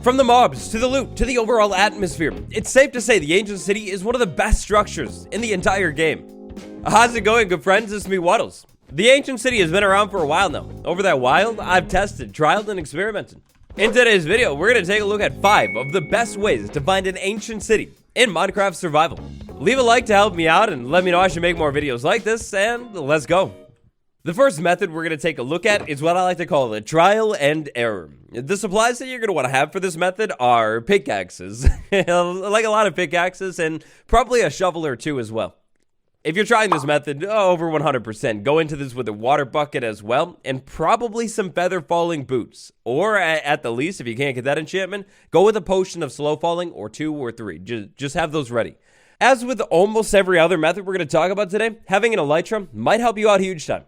From the mobs, to the loot, to the overall atmosphere, it's safe to say the Ancient City is one of the best structures in the entire game. How's it going, good friends? It's me, watl. The Ancient City has been around for a while now. Over that while, I've tested, trialed, and experimented. In today's video, we're going to take a look at 5 of the best ways to find an Ancient City in Minecraft Survival. Leave a like to help me out and let me know I should make more videos like this, and let's go. The first method we're going to take a look at is what I like to call a trial and error. The supplies that you're going to want to have for this method are pickaxes, like a lot of pickaxes, and probably a shovel or two as well. If you're trying this method, over 100%, go into this with a water bucket as well, and probably some feather falling boots. Or at the least, if you can't get that enchantment, go with a potion of slow falling or 2 or 3. Just have those ready. As with almost every other method we're going to talk about today, having an elytra might help you out huge time.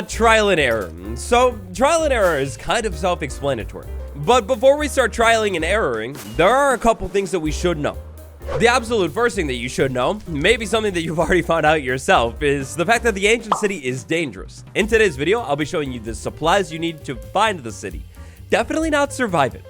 Trial and error. So, trial and error is kind of self-explanatory. But before we start trialing and erroring, there are a couple things that we should know. The absolute first thing that you should know, maybe something that you've already found out yourself, is the fact that the Ancient City is dangerous. In today's video, I'll be showing you the supplies you need to find the city. Definitely not survive it.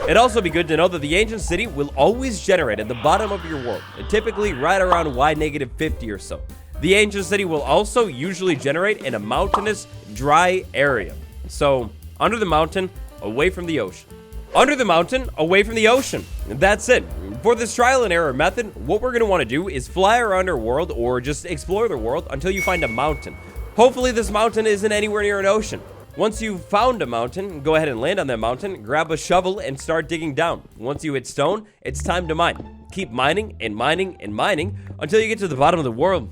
It'd also be good to know that the Ancient City will always generate at the bottom of your world, typically right around y-50 or so. The Ancient City will also usually generate in a mountainous, dry area. So, under the mountain, away from the ocean. Under the mountain, away from the ocean. That's it. For this trial and error method, what we're going to want to do is fly around our world or just explore the world until you find a mountain. Hopefully this mountain isn't anywhere near an ocean. Once you've found a mountain, go ahead and land on that mountain, grab a shovel, and start digging down. Once you hit stone, it's time to mine. Keep mining and mining and mining until you get to the bottom of the world.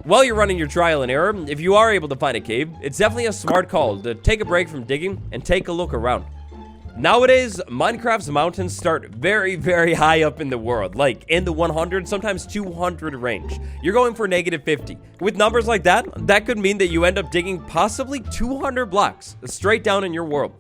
While you're running your trial and error, if you are able to find a cave, it's definitely a smart call to take a break from digging and take a look around. Nowadays, Minecraft's mountains start very, very high up in the world, like in the 100, sometimes 200 range. You're going for -50. With numbers like that, that could mean that you end up digging possibly 200 blocks straight down in your world.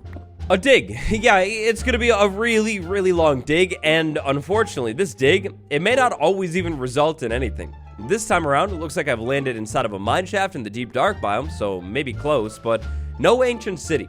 A dig. Yeah, it's going to be a really, really long dig, and unfortunately, this dig, it may not always even result in anything. This time around, it looks like I've landed inside of a mineshaft in the deep dark biome, so maybe close, but no Ancient City.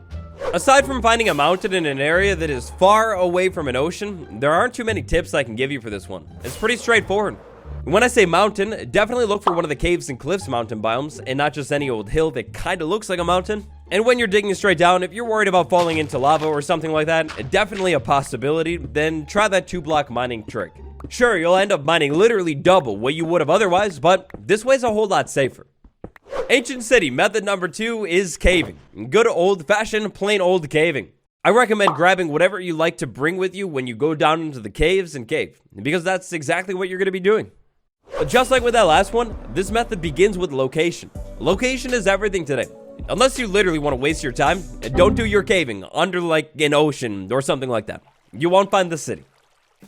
Aside from finding a mountain in an area that is far away from an ocean, there aren't too many tips I can give you for this one. It's pretty straightforward. When I say mountain, definitely look for one of the caves and cliffs mountain biomes, and not just any old hill that kind of looks like a mountain. And when you're digging straight down, if you're worried about falling into lava or something like that, definitely a possibility, then try that 2-block mining trick. Sure, you'll end up mining literally double what you would have otherwise, but this way's a whole lot safer. Ancient City method number 2 is caving. Good old-fashioned, plain old caving. I recommend grabbing whatever you like to bring with you when you go down into the caves and cave, because that's exactly what you're going to be doing. But just like with that last one, this method begins with location. Location is everything today. Unless you literally want to waste your time, don't do your caving under like an ocean or something like that. You won't find the city.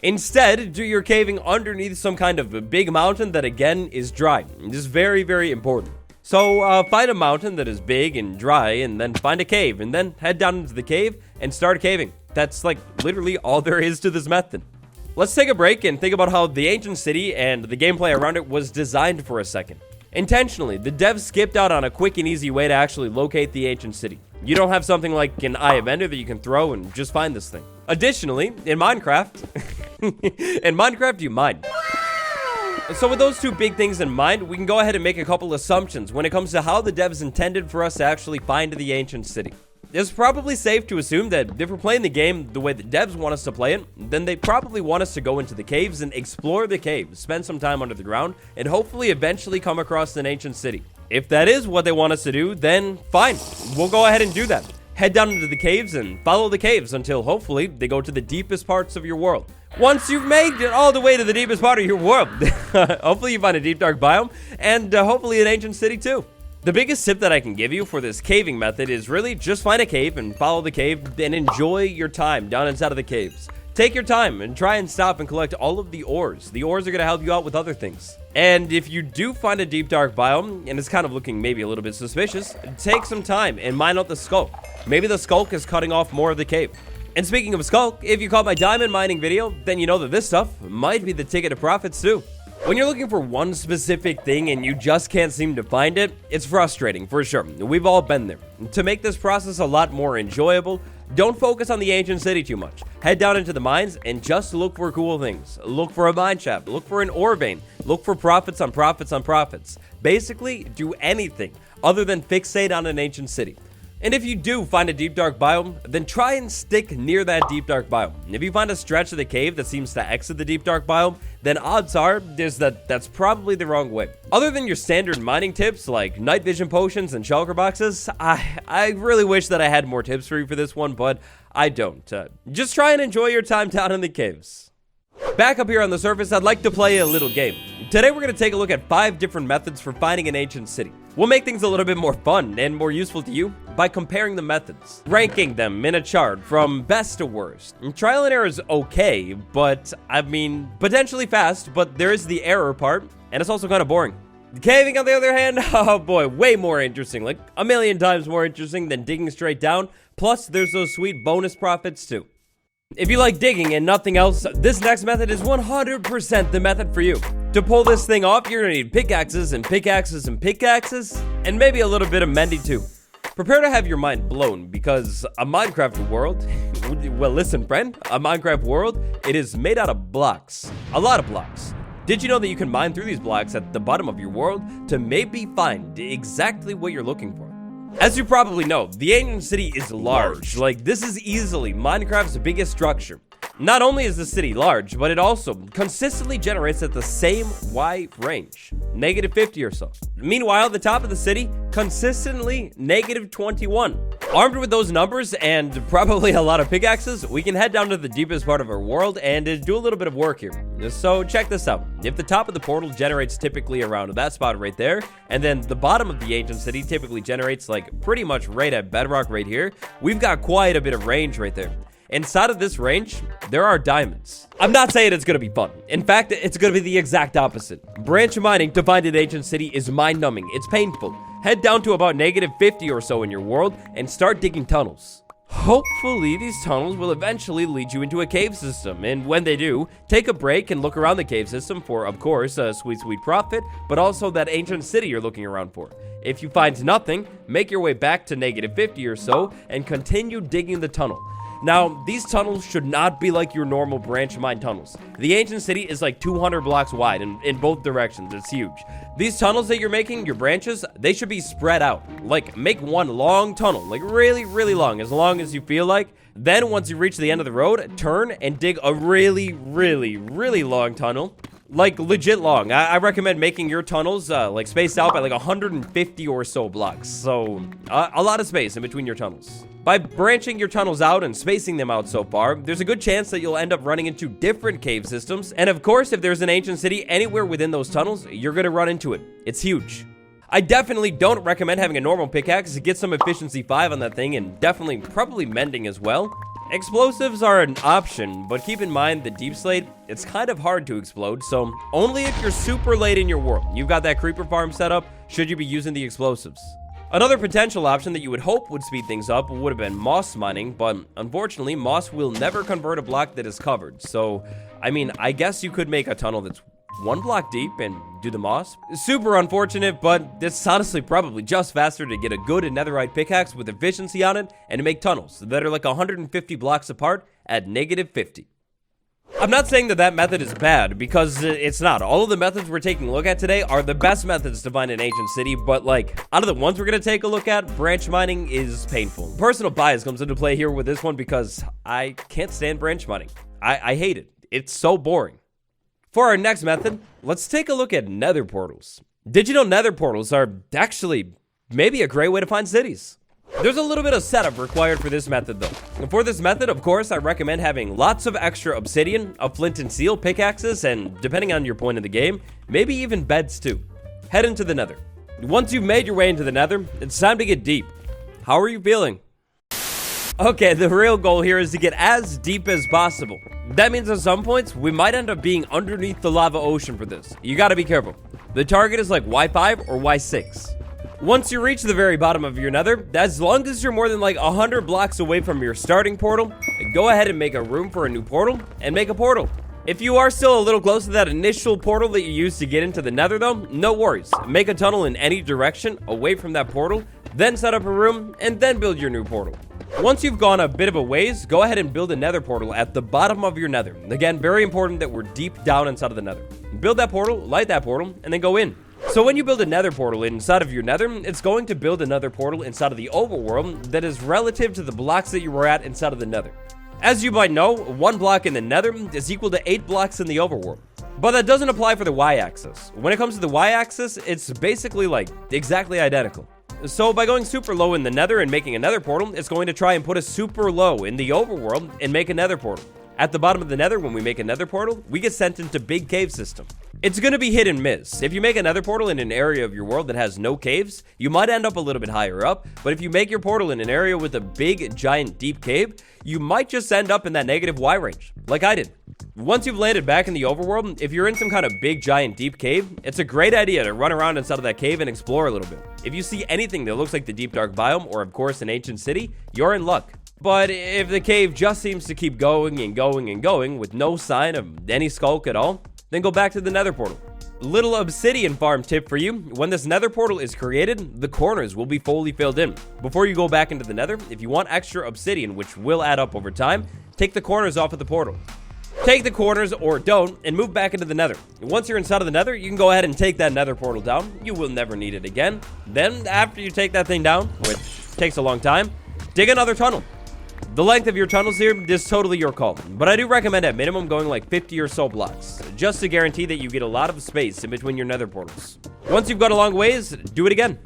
Instead, do your caving underneath some kind of a big mountain that again is dry. This is very, very important. So find a mountain that is big and dry, and then find a cave, and then head down into the cave and start caving. That's like literally all there is to this method. Let's take a break and think about how the Ancient City and the gameplay around it was designed for a second. Intentionally, the devs skipped out on a quick and easy way to actually locate the Ancient City. You don't have something like an Eye of Ender that you can throw and just find this thing. Additionally, in Minecraft, you mine. So with those 2 big things in mind, we can go ahead and make a couple assumptions when it comes to how the devs intended for us to actually find the Ancient City. It's probably safe to assume that if we're playing the game the way the devs want us to play it, then they probably want us to go into the caves and explore the caves, spend some time under the ground, and hopefully eventually come across an Ancient City. If that is what they want us to do, then fine, we'll go ahead and do that. Head down into the caves and follow the caves until hopefully they go to the deepest parts of your world. Once you've made it all the way to the deepest part of your world, hopefully you find a deep dark biome, and hopefully an Ancient City too. The biggest tip that I can give you for this caving method is really just find a cave and follow the cave and enjoy your time down inside of the caves. Take your time and try and stop and collect all of the ores. The ores are going to help you out with other things. And if you do find a deep dark biome and it's kind of looking maybe a little bit suspicious, take some time and mine out the skulk. Maybe the skulk is cutting off more of the cave. And speaking of skulk, if you caught my diamond mining video, then you know that this stuff might be the ticket to profits too. When you're looking for one specific thing and you just can't seem to find it, it's frustrating for sure. We've all been there. To make this process a lot more enjoyable, Don't focus on the ancient city too much. Head down into the mines and just look for cool things. Look for a mine shaft, look for an ore vein, look for profits on profits on profits. Basically, do anything other than fixate on an ancient city. And if you do find a deep dark biome, then try and stick near that deep dark biome. If you find a stretch of the cave that seems to exit the deep dark biome, then odds are that's probably the wrong way. Other than your standard mining tips like night vision potions and shulker boxes, I really wish that I had more tips for you for this one, but I don't. Just try and enjoy your time down in the caves. Back up here on the surface, I'd like to play a little game. Today we're going to take a look at 5 different methods for finding an ancient city. We'll make things a little bit more fun and more useful to you by comparing the methods, ranking them in a chart from best to worst. Trial and error is okay, but I mean, potentially fast, but there is the error part, and it's also kind of boring. Caving, on the other hand, oh boy, way more interesting, like a million times more interesting than digging straight down, plus there's those sweet bonus profits too. If you like digging and nothing else, this next method is 100% the method for you. To pull this thing off, you're gonna need pickaxes and pickaxes and pickaxes, and maybe a little bit of mending too. Prepare to have your mind blown, because a Minecraft world, well listen friend, a Minecraft world, it is made out of blocks. A lot of blocks. Did you know that you can mine through these blocks at the bottom of your world to maybe find exactly what you're looking for? As you probably know, the ancient city is large. Like, this is easily Minecraft's biggest structure. Not only is the city large, but it also consistently generates at the same Y range, -50 or so. Meanwhile, the top of the city, consistently -21. Armed with those numbers and probably a lot of pickaxes, we can head down to the deepest part of our world and do a little bit of work here. So check this out. If the top of the portal generates typically around that spot right there, and then the bottom of the ancient city typically generates like pretty much right at bedrock right here, we've got quite a bit of range right there. Inside of this range, there are diamonds. I'm not saying it's gonna be fun. In fact, it's gonna be the exact opposite. Branch mining to find an ancient city is mind-numbing. It's painful. Head down to about -50 or so in your world and start digging tunnels. Hopefully, these tunnels will eventually lead you into a cave system, and when they do, take a break and look around the cave system for, of course, a sweet profit, but also that ancient city you're looking around for. If you find nothing, make your way back to -50 or so and continue digging the tunnel. Now, these tunnels should not be like your normal branch mine tunnels. The ancient city is like 200 blocks wide in both directions. It's huge. These tunnels that you're making, your branches, they should be spread out. Like, make one long tunnel, like really long as you feel like. Then once you reach the end of the road, turn and dig a really long tunnel. Like, legit long. I recommend making your tunnels, like, spaced out by, like, 150 or so blocks. So, a lot of space in between your tunnels. By branching your tunnels out and spacing them out so far, there's a good chance that you'll end up running into different cave systems. And of course, if there's an ancient city anywhere within those tunnels, you're gonna run into it. It's huge. I definitely don't recommend having a normal pickaxe. Get some efficiency 5 on that thing, and definitely, probably mending as well. Explosives are an option, but keep in mind the deep slate, it's kind of hard to explode, so only if you're super late in your world, you've got that creeper farm set up, should you be using the explosives. Another potential option that you would hope would speed things up would have been moss mining, but unfortunately, moss will never convert a block that is covered. So, I mean, I guess you could make a tunnel that's 1 block deep and do the moss. Super unfortunate, but it's honestly probably just faster to get a good netherite pickaxe with efficiency on it and to make tunnels that are like 150 blocks apart at -50. I'm not saying that method is bad, because it's not. All of the methods we're taking a look at today are the best methods to find an ancient city, but like, out of the ones we're gonna take a look at, branch mining is painful. Personal bias comes into play here with this one because I can't stand branch mining. I hate it. It's so boring. For our next method, let's take a look at nether portals. Did you know nether portals are actually maybe a great way to find cities? There's a little bit of setup required for this method though. And for this method, of course, I recommend having lots of extra obsidian, a flint and steel, pickaxes, and depending on your point in the game, maybe even beds too. Head into the nether. Once you've made your way into the nether, it's time to get deep. How are you feeling? Okay, the real goal here is to get as deep as possible. That means at some points, we might end up being underneath the lava ocean for this. You gotta be careful. The target is like Y5 or Y6. Once you reach the very bottom of your nether, as long as you're more than like 100 blocks away from your starting portal, go ahead and make a room for a new portal and make a portal. If you are still a little close to that initial portal that you used to get into the nether though, no worries. Make a tunnel in any direction away from that portal, then set up a room, and then build your new portal. Once you've gone a bit of a ways, go ahead and build a nether portal at the bottom of your nether. Again, very important that we're deep down inside of the nether. Build that portal, light that portal, and then go in. So when you build a nether portal inside of your nether, it's going to build another portal inside of the overworld that is relative to the blocks that you were at inside of the nether. As you might know, 1 block in the nether is equal to 8 blocks in the overworld. But that doesn't apply for the y-axis. When it comes to the y-axis, it's basically like exactly identical. So by going super low in the nether and making a nether portal, it's going to try and put us super low in the overworld and make a nether portal. At the bottom of the nether, when we make a nether portal, we get sent into big cave system. It's going to be hit and miss. If you make a nether portal in an area of your world that has no caves, you might end up a little bit higher up, but if you make your portal in an area with a big, giant, deep cave, you might just end up in that negative Y range, like I did. Once you've landed back in the overworld, if you're in some kind of big, giant, deep cave, it's a great idea to run around inside of that cave and explore a little bit. If you see anything that looks like the deep, dark biome, or of course an ancient city, you're in luck. But if the cave just seems to keep going and going and going with no sign of any skulk at all, then go back to the nether portal. Little obsidian farm tip for you: when this nether portal is created, the corners will be fully filled in. Before you go back into the nether, if you want extra obsidian, which will add up over time, take the corners off of the portal. Take the corners, or don't, and move back into the nether. Once you're inside of the nether, you can go ahead and take that nether portal down. You will never need it again. Then, after you take that thing down, which takes a long time, dig another tunnel. The length of your tunnels here is totally your call, but I do recommend at minimum going like 50 or so blocks, just to guarantee that you get a lot of space in between your nether portals. Once you've gone a long ways, do it again.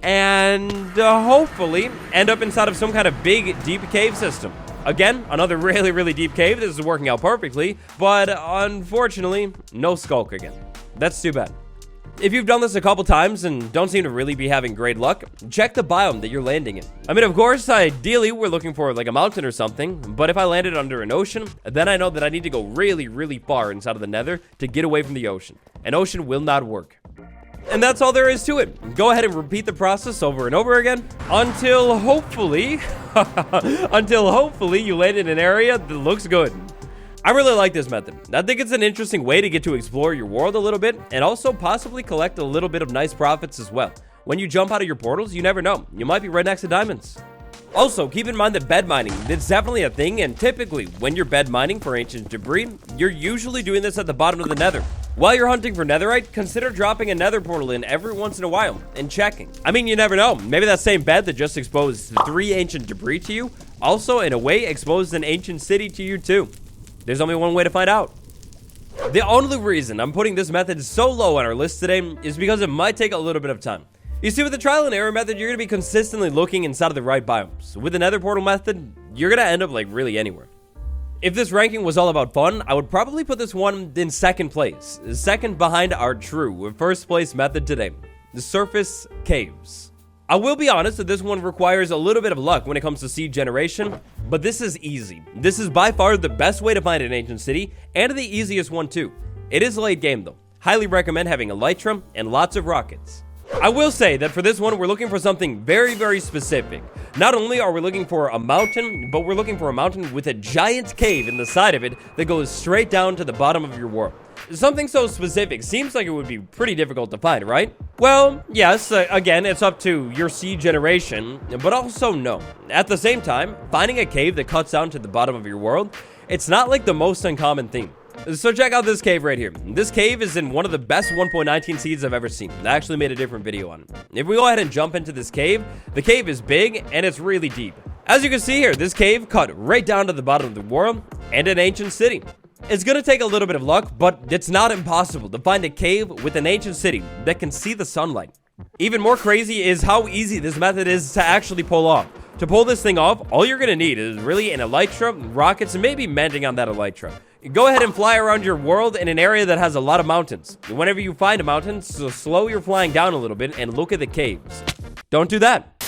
And hopefully end up inside of some kind of big, deep cave system. Again, another really, really deep cave. This is working out perfectly, but unfortunately, no skulk again. That's too bad. If you've done this a couple times and don't seem to really be having great luck, check the biome that you're landing in. I mean, of course, ideally, we're looking for like a mountain or something, but if I landed under an ocean, then I know that I need to go really, really far inside of the nether to get away from the ocean. An ocean will not work. And that's all there is to it. Go ahead and repeat the process over and over again until hopefully, you land in an area that looks good. I really like this method. I think it's an interesting way to get to explore your world a little bit and also possibly collect a little bit of nice profits as well. When you jump out of your portals, you never know. You might be right next to diamonds. Also, keep in mind that bed mining is definitely a thing, and typically, when you're bed mining for ancient debris, you're usually doing this at the bottom of the nether. While you're hunting for netherite, consider dropping a nether portal in every once in a while and checking. I mean, you never know. Maybe that same bed that just exposed 3 ancient debris to you also, in a way, exposed an ancient city to you too. There's only one way to find out. The only reason I'm putting this method so low on our list today is because it might take a little bit of time. You see, with the trial and error method, you're going to be consistently looking inside of the right biomes. With the nether portal method, you're going to end up like really anywhere. If this ranking was all about fun, I would probably put this one in second place. Second behind our true first place method today, the surface caves. I will be honest that this one requires a little bit of luck when it comes to seed generation, but this is easy. This is by far the best way to find an ancient city, and the easiest one too. It is late game though. Highly recommend having elytra and lots of rockets. I will say that for this one, we're looking for something very, very specific. Not only are we looking for a mountain, but we're looking for a mountain with a giant cave in the side of it that goes straight down to the bottom of your world. Something so specific seems like it would be pretty difficult to find, right? Well, yes, again, it's up to your seed generation, but also no. At the same time, finding a cave that cuts down to the bottom of your world, it's not like the most uncommon thing. So check out this cave right here. This cave is in one of the best 1.19 seeds I've ever seen. I actually made a different video on it. If we go ahead and jump into this cave, the cave is big and it's really deep. As you can see here, this cave cut right down to the bottom of the world and an ancient city. It's gonna take a little bit of luck, but it's not impossible to find a cave with an ancient city that can see the sunlight. Even more crazy is how easy this method is to actually pull off. To pull this thing off, all you're gonna need is really an elytra, rockets, and maybe mending on that elytra. Go ahead and fly around your world in an area that has a lot of mountains. Whenever you find a mountain, so slow your flying down a little bit and look at the caves. Don't do that.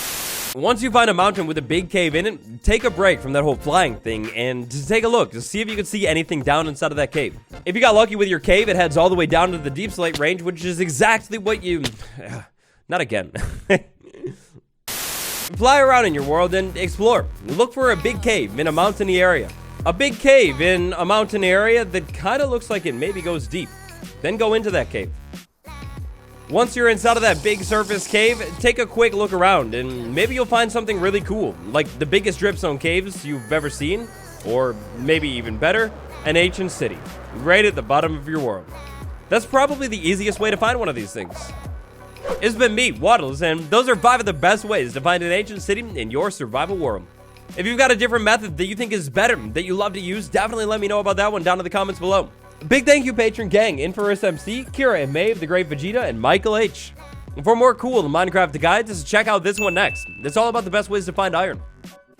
Once you find a mountain with a big cave in it, take a break from that whole flying thing and just take a look to see if you can see anything down inside of that cave. If you got lucky with your cave, it heads all the way down to the deep slate range, which is exactly what you... Not again. Fly around in your world and explore. Look for a big cave in a mountainy area. A big cave in a mountain area that kind of looks like it maybe goes deep. Then go into that cave. Once you're inside of that big surface cave, take a quick look around and maybe you'll find something really cool, like the biggest dripstone caves you've ever seen, or maybe even better, an ancient city, right at the bottom of your world. That's probably the easiest way to find one of these things. It's been me, Waddles, and those are 5 of the best ways to find an ancient city in your survival world. If you've got a different method that you think is better, that you love to use, definitely let me know about that one down in the comments below. Big thank you, patron gang, Infamous MC, Kira and Maeve, The Great Vegeta, and Michael H. For more cool Minecraft guides, check out this one next. It's all about the best ways to find iron.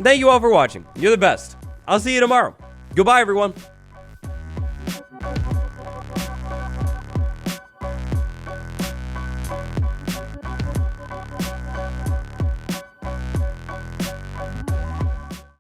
Thank you all for watching. You're the best. I'll see you tomorrow. Goodbye, everyone.